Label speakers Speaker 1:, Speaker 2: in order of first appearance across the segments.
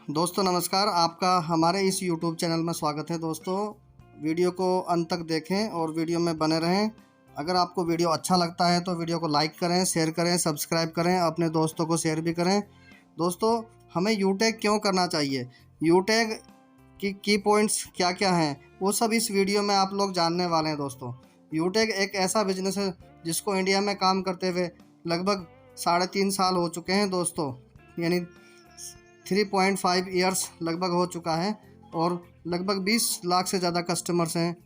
Speaker 1: दोस्तों नमस्कार, आपका हमारे इस YouTube चैनल में स्वागत है। दोस्तों वीडियो को अंत तक देखें और वीडियो में बने रहें। अगर आपको वीडियो अच्छा लगता है तो वीडियो को लाइक करें, शेयर करें, सब्सक्राइब करें, अपने दोस्तों को शेयर भी करें। दोस्तों हमें यूटैग क्यों करना चाहिए, यूटैग की पॉइंट्स क्या क्या हैं, वो सब इस वीडियो में आप लोग जानने वाले हैं। दोस्तों यूटैग एक ऐसा बिजनेस है जिसको इंडिया में काम करते हुए लगभग 3.5 साल हो चुके हैं। दोस्तों यानी 3.5 ईयर्स लगभग हो चुका है और लगभग 20 लाख से ज़्यादा कस्टमर्स हैं।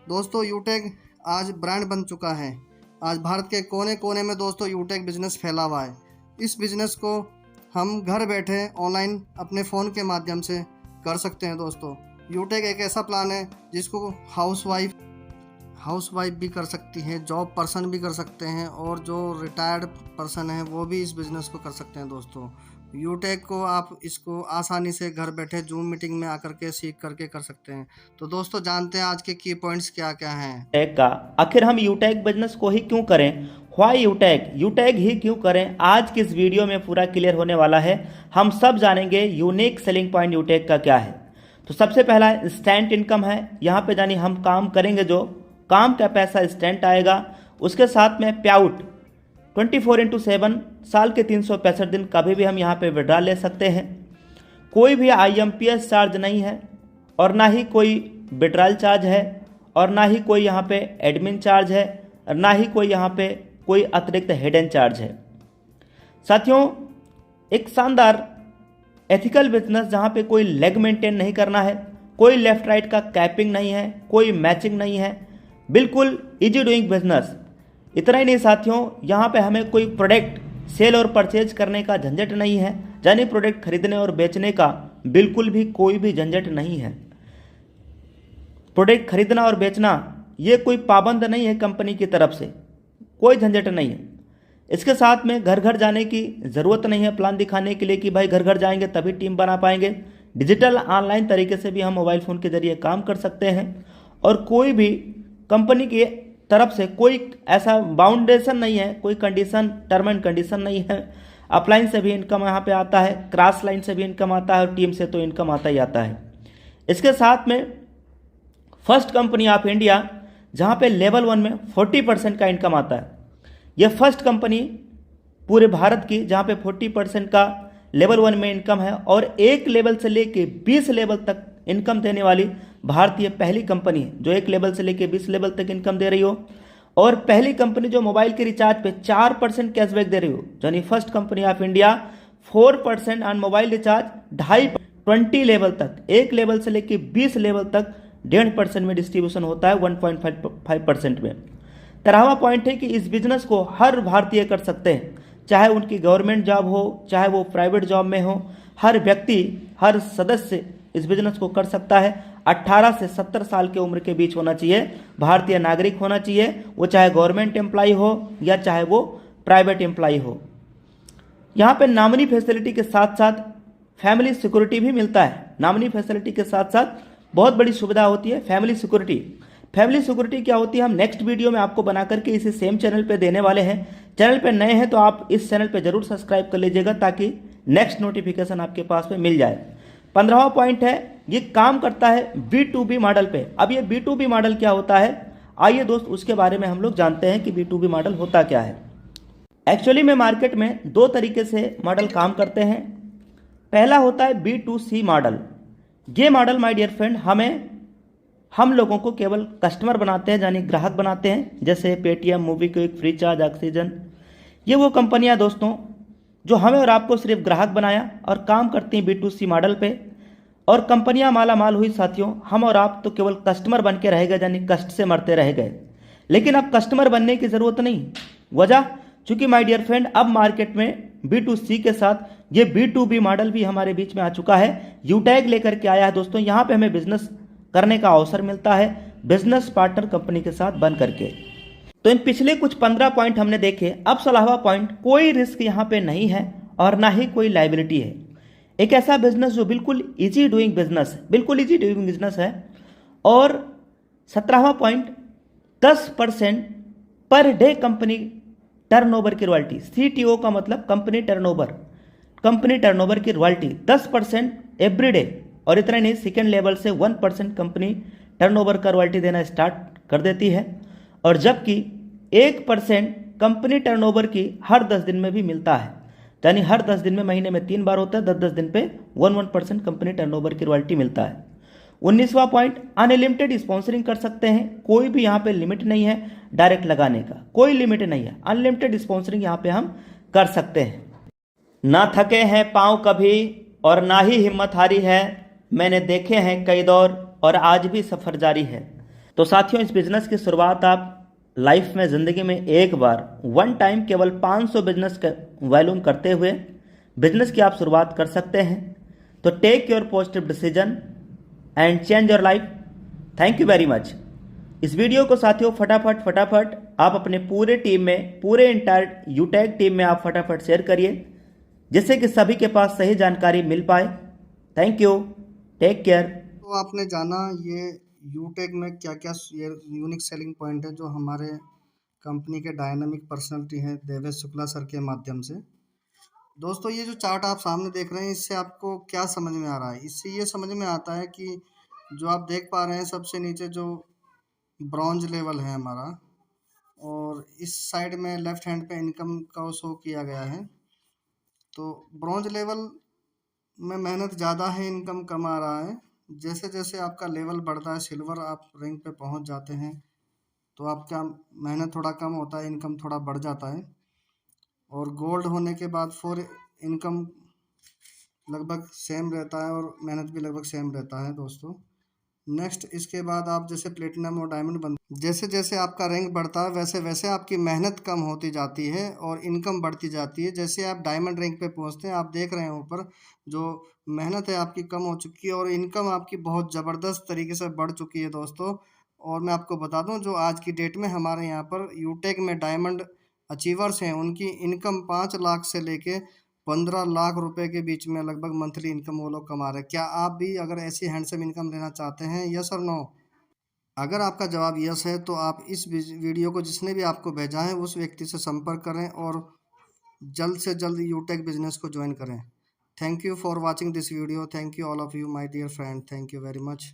Speaker 1: दोस्तों यूटैग आज ब्रांड बन चुका है। आज भारत के कोने कोने में दोस्तों यूटैग बिज़नेस फैला हुआ है। इस बिज़नेस को हम घर बैठे ऑनलाइन अपने फ़ोन के माध्यम से कर सकते हैं। दोस्तों यूटैग एक ऐसा प्लान है जिसको हाउसवाइफ भी कर सकती है, जॉब पर्सन भी कर सकते हैं और जो रिटायर्ड पर्सन है वो भी इस बिज़नेस को कर सकते हैं। दोस्तों यूटैग को आप इसको आसानी से घर बैठे जूम मीटिंग में आकर के सीख करके कर सकते हैं। तो दोस्तों जानते हैं आज के की पॉइंट्स क्या क्या हैं।
Speaker 2: यूटैग का आखिर हम यूटैग बिजनेस को ही क्यों करें, व्हाई यूटैग ही क्यों करें, आज की इस वीडियो में पूरा क्लियर होने वाला है। हम सब जानेंगे यूनिक सेलिंग पॉइंट यूटैग का क्या है। तो सबसे पहला इंस्टेंट इनकम है। यहाँ पे जानी हम काम करेंगे, जो काम का पैसा इंस्टेंट आएगा। उसके साथ में पे आउट 24/7 साल के 365 दिन कभी भी हम यहाँ पे विड्रा ले सकते हैं। कोई भी IMPS चार्ज नहीं है और ना ही कोई विड्रॉल चार्ज है और ना ही कोई यहाँ पे एडमिन चार्ज है और ना ही कोई यहाँ पे कोई अतिरिक्त हिडन चार्ज है। साथियों एक शानदार एथिकल बिजनेस जहाँ पे कोई लेग मेंटेन नहीं करना है, कोई लेफ्ट राइट का कैपिंग नहीं है, कोई मैचिंग नहीं है, बिल्कुल इजी डूइंग बिजनेस। इतना ही नहीं साथियों, यहाँ पे हमें कोई प्रोडक्ट सेल और परचेज करने का झंझट नहीं है, यानी प्रोडक्ट खरीदने और बेचने का बिल्कुल भी कोई भी झंझट नहीं है। प्रोडक्ट खरीदना और बेचना ये कोई पाबंद नहीं है, कंपनी की तरफ से कोई झंझट नहीं है। इसके साथ में घर घर जाने की ज़रूरत नहीं है प्लान दिखाने के लिए कि भाई घर घर जाएंगे तभी टीम बना पाएंगे। डिजिटल ऑनलाइन तरीके से भी हम मोबाइल फ़ोन के ज़रिए काम कर सकते हैं और कोई भी कंपनी की तरफ से कोई ऐसा बाउंडेशन नहीं है, कोई कंडीशन टर्म एंड कंडीशन नहीं है। अपलाइन से भी इनकम यहाँ पे आता है, क्रॉस लाइन से भी इनकम आता है और टीम से तो इनकम आता ही आता है। इसके साथ में फर्स्ट कंपनी ऑफ इंडिया जहाँ पे लेवल 1 में 40% का इनकम आता है। यह फर्स्ट कंपनी पूरे भारत की जहाँ पे 40% का लेवल 1 में इनकम है और एक लेवल से लेके 20 लेवल तक इनकम देने वाली भारतीय पहली कंपनी है जो एक लेवल से लेके 20 लेवल तक इनकम दे रही हो। और पहली कंपनी जो मोबाइल के रिचार्ज पे 4% कैशबैक दे रही हो, यानी first company of India 4% on mobile recharge 2.5 level तक, एक लेवल से लेके 20 लेवल तक 1.5% में डिस्ट्रीब्यूशन होता है 1.5% में। 13वां पॉइंट है कि इस बिजनेस को हर भारतीय कर सकते हैं, चाहे उनकी गवर्नमेंट जॉब हो चाहे वो प्राइवेट जॉब में हो। हर व्यक्ति, हर सदस्य इस बिजनेस को कर सकता है। 18 से 70 साल के उम्र के बीच होना चाहिए, भारतीय नागरिक होना चाहिए, वो चाहे गवर्नमेंट एम्प्लॉय हो या चाहे वो प्राइवेट एम्प्लॉय हो। यहाँ पे नॉमिनी फैसिलिटी के साथ साथ फैमिली सिक्योरिटी भी मिलता है। नॉमिनी फैसिलिटी के साथ साथ बहुत बड़ी सुविधा होती है फैमिली सिक्योरिटी। फैमिली सिक्योरिटी क्या होती है हम नेक्स्ट वीडियो में आपको बना करके इसी सेम चैनल पे देने वाले हैं। चैनल पे नए हैं तो आप इस चैनल पे जरूर सब्सक्राइब कर लीजिएगा ताकि नेक्स्ट नोटिफिकेशन आपके पास में मिल जाए। 15वां पॉइंट है ये काम करता है B2B मॉडल पे। अब ये B2B मॉडल क्या होता है, आइए दोस्त उसके बारे में हम लोग जानते हैं कि B2B मॉडल होता क्या है। एक्चुअली में मार्केट में दो तरीके से मॉडल काम करते हैं। पहला होता है B2C मॉडल। ये मॉडल माय डियर फ्रेंड हम लोगों को केवल कस्टमर बनाते हैं, यानी ग्राहक बनाते हैं, जैसे Paytm, MobiKwik, free charge, oxygen. ये वो कंपनियां दोस्तों जो हमें और आपको सिर्फ ग्राहक बनाया और काम करती हैं B2C मॉडल पे। और कंपनियां माला माल हुई साथियों, हम और आप तो केवल कस्टमर बन के रह गए, यानी कष्ट से मरते रह गए। लेकिन अब कस्टमर बनने की ज़रूरत नहीं। वजह चूंकि माय डियर फ्रेंड अब मार्केट में B2C के साथ ये B2B मॉडल भी हमारे बीच में आ चुका है। यूटैग लेकर के आया है दोस्तों। यहाँ पे हमें बिजनेस करने का अवसर मिलता है बिजनेस पार्टनर कंपनी के साथ बन करके। तो इन पिछले कुछ 15 पॉइंट हमने देखे। अब 16वां पॉइंट, कोई रिस्क यहाँ पे नहीं है और ना ही कोई लाइबिलिटी है। एक ऐसा बिजनेस जो बिल्कुल इजी डूइंग बिजनेस है, बिल्कुल इजी डूइंग बिजनेस है। और 17वां पॉइंट, 10% पर डे कंपनी टर्नओवर की रॉयल्टी। CTO का मतलब कंपनी टर्नओवर की रॉयल्टी 10% एवरी डे। और इतना नहीं, सेकेंड लेवल से 1% कंपनी टर्नओवर का रॉयल्टी देना स्टार्ट कर देती है, और जबकि 1% कंपनी टर्नओवर की हर 10 दिन में भी मिलता है। यानी हर 10 दिन में, महीने में 3 बार होता है, 10-10 दिन पे 1% कंपनी टर्नओवर की रॉयल्टी मिलता है। 19वां पॉइंट, अनलिमिटेड स्पॉन्सरिंग कर सकते हैं। कोई भी यहाँ पे लिमिट नहीं है डायरेक्ट लगाने का, कोई लिमिट नहीं है, अनलिमिटेड स्पॉन्सरिंग यहाँ पे हम कर सकते हैं। ना थके हैं पाँव कभी और ना ही हिम्मत हारी है, मैंने देखे हैं कई दौर और आज भी सफ़र जारी है। तो साथियों, इस बिज़नेस की शुरुआत आप लाइफ में, ज़िंदगी में एक बार, वन टाइम, केवल 500 बिजनेस का वॉल्यूम करते हुए बिजनेस की आप शुरुआत कर सकते हैं। तो take your positive decision and change your life. Thank you very much. इस वीडियो को साथियों फटाफट आप अपने पूरे टीम में, पूरे इंटायर यूटेक टीम में आप फटाफट शेयर करिए, जिससे कि सभी के पास सही जानकारी मिल पाए। Thank you, take care.
Speaker 1: तो आपने जाना ये यूटेक में क्या क्या यूनिक सेलिंग पॉइंट है जो हमारे कंपनी के डायनामिक पर्सनालिटी हैं देवेश शुक्ला सर के माध्यम से। दोस्तों, ये जो चार्ट आप सामने देख रहे हैं, इससे आपको क्या समझ में आ रहा है? इससे ये समझ में आता है कि जो आप देख पा रहे हैं सबसे नीचे जो ब्रॉन्ज लेवल है हमारा, और इस साइड में लेफ्ट हैंड पे इनकम का शो किया गया है। तो ब्रॉन्ज लेवल में मेहनत ज़्यादा है, इनकम कम आ रहा है। जैसे जैसे आपका लेवल बढ़ता है, सिल्वर आप रैंक पे पहुंच जाते हैं, तो आपका मेहनत थोड़ा कम होता है, इनकम थोड़ा बढ़ जाता है। और गोल्ड होने के बाद फोर इनकम लगभग सेम रहता है और मेहनत भी लगभग सेम रहता है दोस्तों। नेक्स्ट, इसके बाद आप जैसे प्लेटिनम और डायमंड बन, जैसे जैसे आपका रैंक बढ़ता है वैसे वैसे आपकी मेहनत कम होती जाती है और इनकम बढ़ती जाती है। जैसे आप डायमंड रैंक पे पहुंचते हैं, आप देख रहे हैं ऊपर जो मेहनत है आपकी कम हो चुकी है और इनकम आपकी बहुत ज़बरदस्त तरीके से बढ़ चुकी है दोस्तों। और मैं आपको बता दूं, जो आज की डेट में हमारे यहाँ पर यूटेक में डायमंड अचीवर्स हैं, उनकी इनकम 5 लाख से लेके 15 लाख रुपए के बीच में लगभग मंथली इनकम वो लोग कमा रहे हैं। क्या आप भी अगर ऐसी हैंडसम इनकम लेना चाहते हैं? यस और नो? अगर आपका जवाब यस है तो आप इस वीडियो को जिसने भी आपको भेजा है उस व्यक्ति से संपर्क करें और जल्द से जल्द यूटेक बिजनेस को ज्वाइन करें। Thank you for watching this video. Thank you all of you my dear friend. Thank you very much.